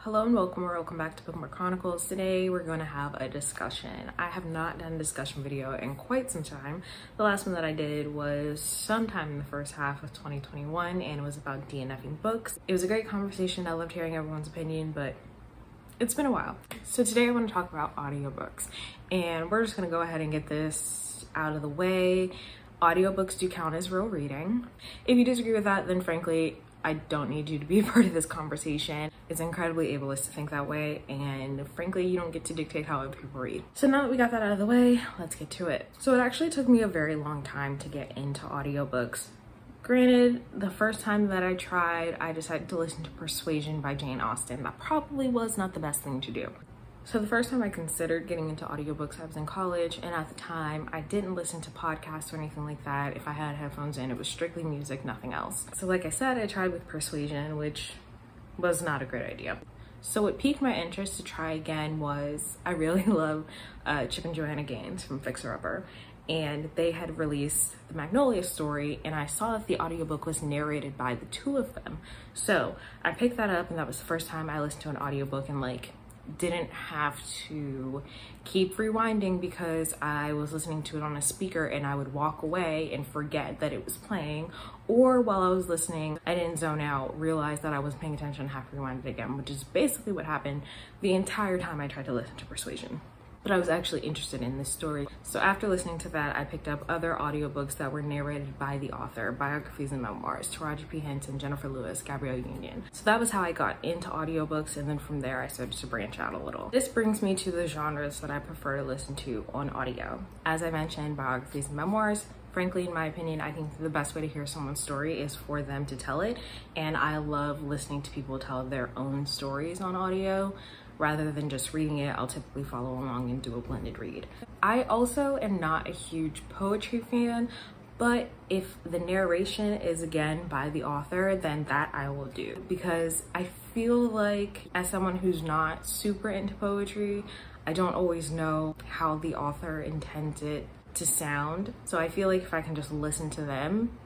Hello and welcome back to Bookmark Chronicles. Today we're going to have a discussion. I have not done a discussion video in quite some time. The last one that I did was sometime in the first half of 2021 and it was about DNFing books. It was a great conversation. I loved hearing everyone's opinion, but it's been a while. So today I want to talk about audiobooks and we're just going to go ahead and get this out of the way. Audiobooks do count as real reading. If you disagree with that, then frankly, I don't need you to be a part of this conversation. It's incredibly ableist to think that way, and frankly, you don't get to dictate how other people read. So now that we got that out of the way, let's get to it. So it actually took me a very long time to get into audiobooks. Granted, the first time that I tried, I decided to listen to Persuasion by Jane Austen. That probably was not the best thing to do. So the first time I considered getting into audiobooks, I was in college, and at the time I didn't listen to podcasts or anything like that. If I had headphones in, it was strictly music, nothing else. So like I said, I tried with Persuasion, which was not a great idea. So what piqued my interest to try again was, I really love Chip and Joanna Gaines from Fixer Upper, and they had released the Magnolia story, and I saw that the audiobook was narrated by the two of them. So I picked that up, and that was the first time I listened to an audiobook and didn't have to keep rewinding because I was listening to it on a speaker and I would walk away and forget that it was playing, or while I was listening I didn't zone out, realize that I wasn't paying attention and have to rewind it again, which is basically what happened the entire time I tried to listen to Persuasion. But I was actually interested in this story. So after listening to that, I picked up other audiobooks that were narrated by the author, biographies and memoirs, Taraji P. Henson, Jennifer Lewis, Gabrielle Union. So that was how I got into audiobooks, and then from there I started to branch out a little. This brings me to the genres that I prefer to listen to on audio. As I mentioned, biographies and memoirs. Frankly, in my opinion, I think the best way to hear someone's story is for them to tell it, and I love listening to people tell their own stories on audio. Rather than just reading it, I'll typically follow along and do a blended read. I also am not a huge poetry fan, but if the narration is again by the author, then that I will do, because I feel like as someone who's not super into poetry, I don't always know how the author intends it to sound. So I feel like if I can just listen to them,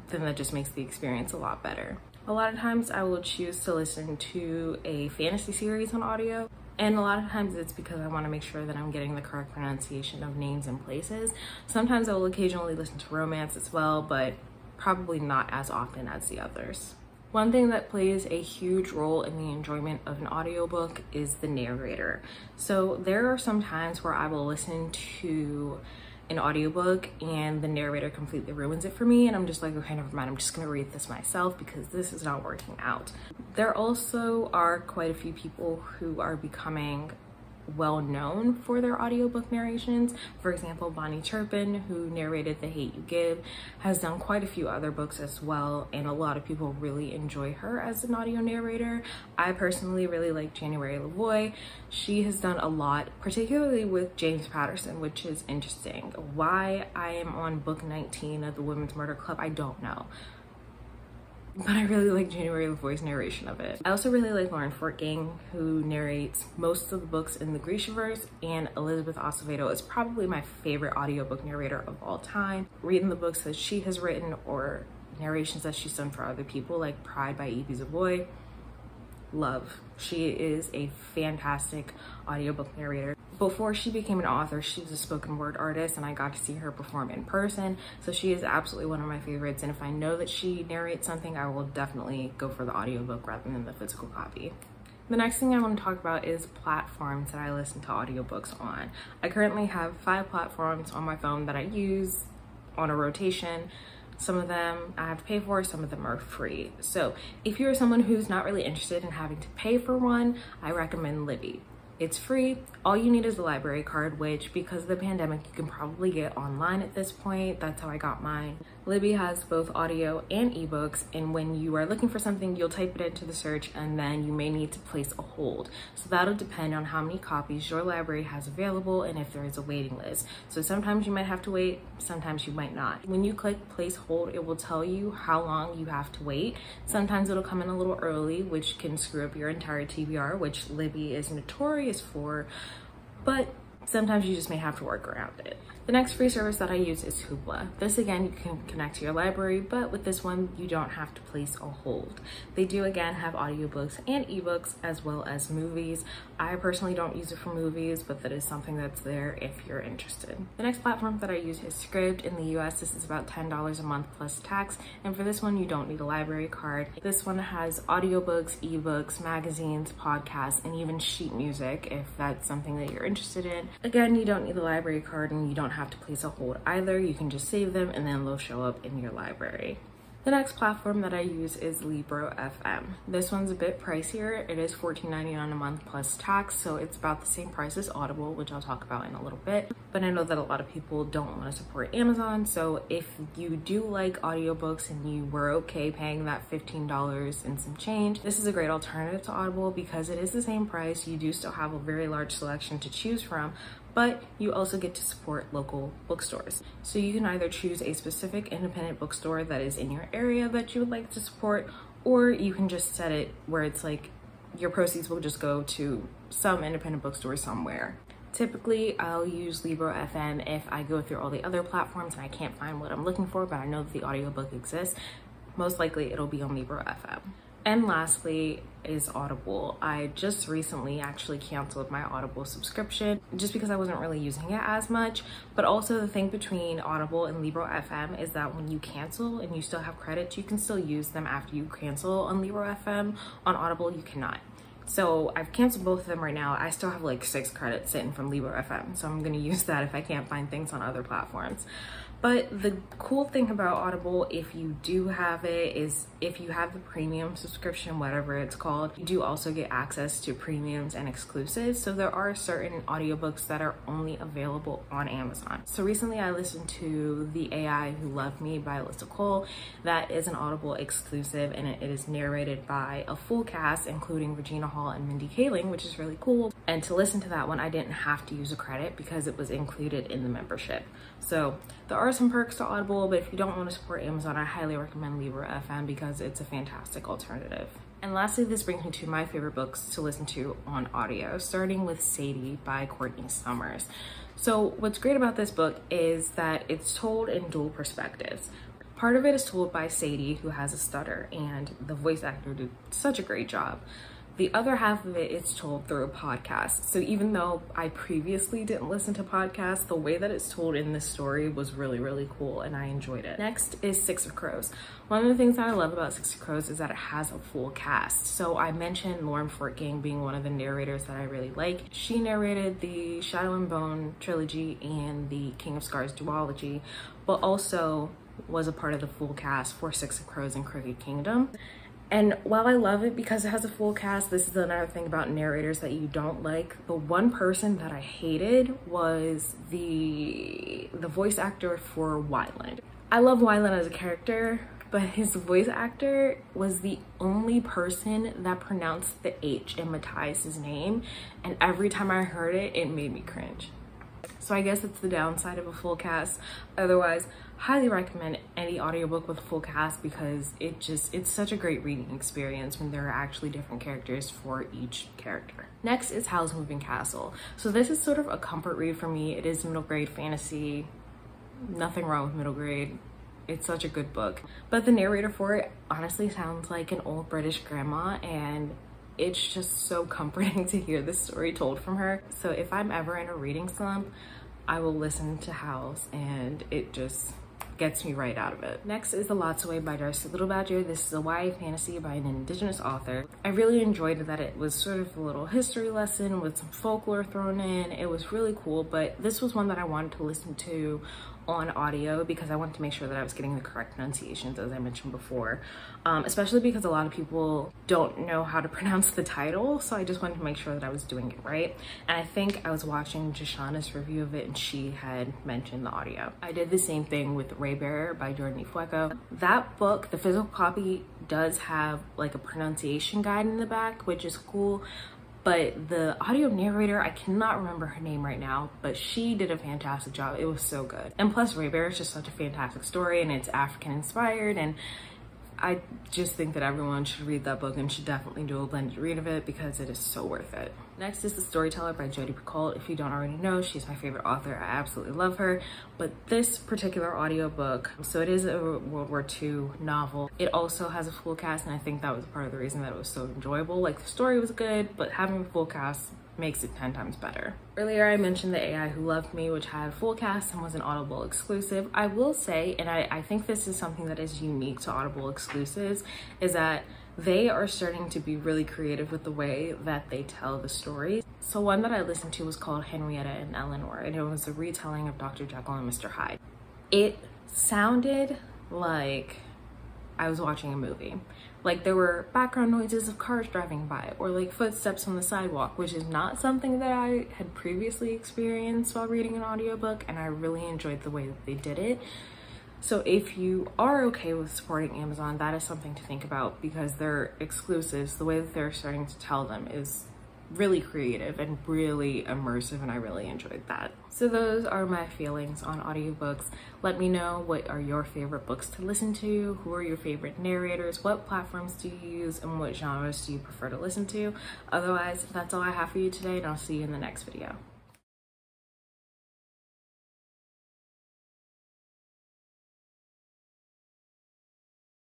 then that just makes the experience a lot better. A lot of times I will choose to listen to a fantasy series on audio, and a lot of times it's because I want to make sure that I'm getting the correct pronunciation of names and places. Sometimes I will occasionally listen to romance as well, but probably not as often as the others. One thing that plays a huge role in the enjoyment of an audiobook is the narrator. So there are some times where I will listen to an audiobook and the narrator completely ruins it for me, and I'm just like, okay, never mind, I'm just gonna read this myself because this is not working out. There also are quite a few people who are becoming well known for their audiobook narrations. For example, Bonnie Turpin, who narrated The Hate U Give, has done quite a few other books as well, and a lot of people really enjoy her as an audio narrator. I personally really like January Lavoie. She has done a lot, particularly with James Patterson, which is interesting. Why I am on book 19 of the Women's Murder Club, I don't know. But I really like January Lavoie's narration of it. I also really like Lauren Fortgang, who narrates most of the books in the Grishaverse, and Elizabeth Acevedo is probably my favorite audiobook narrator of all time. Reading the books that she has written or narrations that she's done for other people, like Pride by E.B. Savoy, love. She is a fantastic audiobook narrator. Before she became an author, she was a spoken word artist, and I got to see her perform in person. So she is absolutely one of my favorites. And if I know that she narrates something, I will definitely go for the audiobook rather than the physical copy. The next thing I want to talk about is platforms that I listen to audiobooks on. I currently have 5 platforms on my phone that I use on a rotation. Some of them I have to pay for, some of them are free. So if you're someone who's not really interested in having to pay for one, I recommend Libby. It's free. All you need is a library card, which because of the pandemic, you can probably get online at this point. That's how I got mine. Libby has both audio and ebooks, and when you are looking for something, you'll type it into the search and then you may need to place a hold. So that'll depend on how many copies your library has available and if there is a waiting list. So sometimes you might have to wait, sometimes you might not. When you click place hold, it will tell you how long you have to wait. Sometimes it'll come in a little early, which can screw up your entire TBR, which Libby is notorious for. But sometimes you just may have to work around it. The next free service that I use is Hoopla. This again, you can connect to your library, but with this one, you don't have to place a hold. They do again have audiobooks and ebooks as well as movies. I personally don't use it for movies, but that is something that's there if you're interested. The next platform that I use is Scribd. In the US, this is about $10 a month plus tax. And for this one, you don't need a library card. This one has audiobooks, ebooks, magazines, podcasts, and even sheet music if that's something that you're interested in. Again, you don't need a library card and you don't have to place a hold either. You can just save them and then they'll show up in your library. The next platform that I use is Libro.fm. This one's a bit pricier. It is $14.99 a month plus tax, so it's about the same price as Audible, which I'll talk about in a little bit. But I know that a lot of people don't want to support Amazon, so if you do like audiobooks and you were okay paying that $15 and some change, this is a great alternative to Audible because it is the same price. You do still have a very large selection to choose from, but you also get to support local bookstores. So you can either choose a specific independent bookstore that is in your area that you would like to support, or you can just set it where it's like your proceeds will just go to some independent bookstore somewhere. Typically, I'll use Libro.fm if I go through all the other platforms and I can't find what I'm looking for, but I know that the audiobook exists. Most likely it'll be on Libro.fm. And lastly is Audible. I just recently actually canceled my Audible subscription just because I wasn't really using it as much. But also the thing between Audible and Libro.fm is that when you cancel and you still have credits, you can still use them after you cancel on Libro.fm. On Audible, you cannot. So I've canceled both of them right now. I still have like 6 credits sitting from Libro.fm, so I'm gonna use that if I can't find things on other platforms. But the cool thing about Audible, if you do have it, is if you have the premium subscription, whatever it's called, you do also get access to premiums and exclusives. So there are certain audiobooks that are only available on Amazon. So recently I listened to The AI Who Loved Me by Alyssa Cole. That is an Audible exclusive, and it is narrated by a full cast, including Regina Hall and Mindy Kaling, which is really cool. And to listen to that one, I didn't have to use a credit because it was included in the membership. So there are some perks to Audible, but if you don't want to support Amazon, I highly recommend Libro.fm because it's a fantastic alternative. And lastly, this brings me to my favorite books to listen to on audio, starting with Sadie by Courtney Summers. So what's great about this book is that it's told in dual perspectives. Part of it is told by Sadie, who has a stutter, and the voice actor did such a great job. The other half of it is told through a podcast. So even though I previously didn't listen to podcasts, the way that it's told in this story was really, really cool and I enjoyed it. Next is Six of Crows. One of the things that I love about Six of Crows is that it has a full cast. So I mentioned Lauren Fortgang being one of the narrators that I really like. She narrated the Shadow and Bone trilogy and the King of Scars duology, but also was a part of the full cast for Six of Crows and Crooked Kingdom. And while I love it because it has a full cast, this is another thing about narrators that you don't like. The one person that I hated was the voice actor for Wyland. I love Wyland as a character, but his voice actor was the only person that pronounced the H in Matthias's name. And every time I heard it, it made me cringe. So I guess it's the downside of a full cast. Otherwise, highly recommend any audiobook with a full cast because it's such a great reading experience when there are actually different characters for each character. Next is Howl's Moving Castle. So this is sort of a comfort read for me. It is middle grade fantasy. Nothing wrong with middle grade. It's such a good book. But the narrator for it honestly sounds like an old British grandma, and it's just so comforting to hear this story told from her. So if I'm ever in a reading slump, I will listen to Howl's and it just gets me right out of it. Next is The Lots Away by Darcy Little Badger. This is a YA fantasy by an Indigenous author. I really enjoyed that it was sort of a little history lesson with some folklore thrown in. It was really cool, but this was one that I wanted to listen to on audio because I wanted to make sure that I was getting the correct pronunciations, as I mentioned before, especially because a lot of people don't know how to pronounce the title, so I just wanted to make sure that I was doing it right. And I think I was watching Jashana's review of it and she had mentioned the audio. I did the same thing with Ray Bearer by Jordan E. Fueco. That book, the physical copy, does have like a pronunciation guide in the back, which is cool. But the audio narrator, I cannot remember her name right now, but she did a fantastic job. It was so good. And plus Ray Bear is just such a fantastic story and it's African inspired, and I just think that everyone should read that book and should definitely do a blended read of it because it is so worth it. Next is The Storyteller by Jodi Picoult. If you don't already know, she's my favorite author. I absolutely love her. But this particular audiobook, so it is a World War II novel. It also has a full cast, and I think that was part of the reason that it was so enjoyable. Like, the story was good, but having a full cast makes it 10 times better. Earlier I mentioned The AI Who Loved Me, which had a full cast and was an Audible exclusive. I will say, and I think this is something that is unique to Audible exclusives, is that they are starting to be really creative with the way that they tell the stories. So one that I listened to was called Henrietta and Eleanor, and it was a retelling of Dr. Jekyll and Mr. Hyde. It sounded like I was watching a movie. Like, there were background noises of cars driving by, or like footsteps on the sidewalk, which is not something that I had previously experienced while reading an audiobook, and I really enjoyed the way that they did it. So if you are okay with supporting Amazon, that is something to think about, because their exclusives, the way that they're starting to tell them, is really creative and really immersive, and I really enjoyed that. So those are my feelings on audiobooks. Let me know, what are your favorite books to listen to? Who are your favorite narrators? What platforms do you use, and what genres do you prefer to listen to? Otherwise, that's all I have for you today, and I'll see you in the next video.